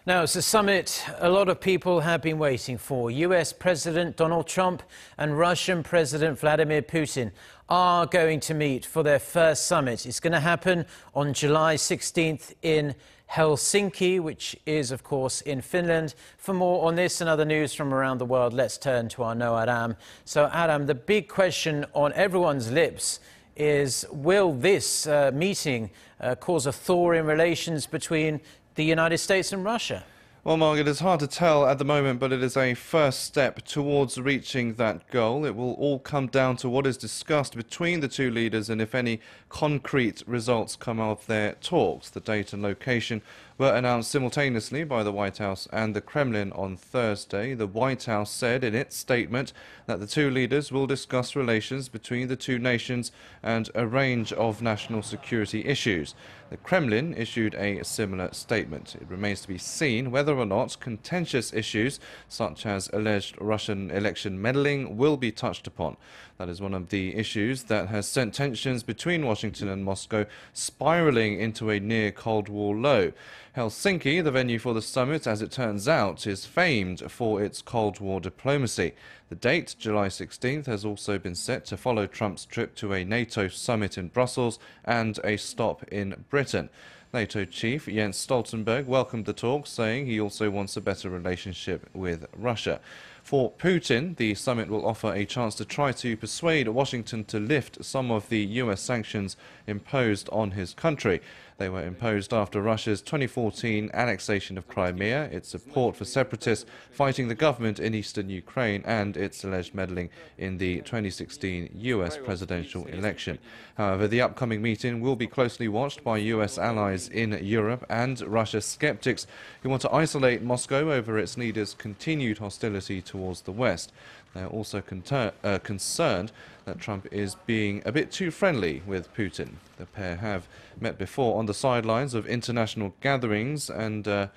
Now, it's a summit a lot of people have been waiting for. US President Donald Trump and Russian President Vladimir Putin are going to meet for their first summit. It's going to happen on July 16th in Helsinki, which is, of course, in Finland. For more on this and other news from around the world, let's turn to our Ro Aram. So, Aram, the big question on everyone's lips is, will this meeting cause a thaw in relations between the United States and Russia? Well, Margaret, it's hard to tell at the moment, but it is a first step towards reaching that goal. It will all come down to what is discussed between the two leaders and if any concrete results come out of their talks. The date and location were announced simultaneously by the White House and the Kremlin on Thursday. The White House said in its statement that the two leaders will discuss relations between the two nations and a range of national security issues. The Kremlin issued a similar statement. It remains to be seen whether or not contentious issues such as alleged Russian election meddling will be touched upon. That is one of the issues that has sent tensions between Washington and Moscow spiraling into a near Cold War low. Helsinki, the venue for the summit, as it turns out, is famed for its Cold War diplomacy. The date, July 16th, has also been set to follow Trump's trip to a NATO summit in Brussels and a stop in Britain. NATO chief Jens Stoltenberg welcomed the talks, saying he also wants a better relationship with Russia. For Putin, the summit will offer a chance to try to persuade Washington to lift some of the US sanctions imposed on his country. They were imposed after Russia's 2014 annexation of Crimea, its support for separatists fighting the government in eastern Ukraine, and its alleged meddling in the 2016 US presidential election. However, the upcoming meeting will be closely watched by US allies in Europe and Russia skeptics who want to isolate Moscow over its leader's continued hostility towards the West. They are also concerned that Trump is being a bit too friendly with Putin. The pair have met before on the sidelines of international gatherings and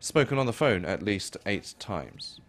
spoken on the phone at least 8 times.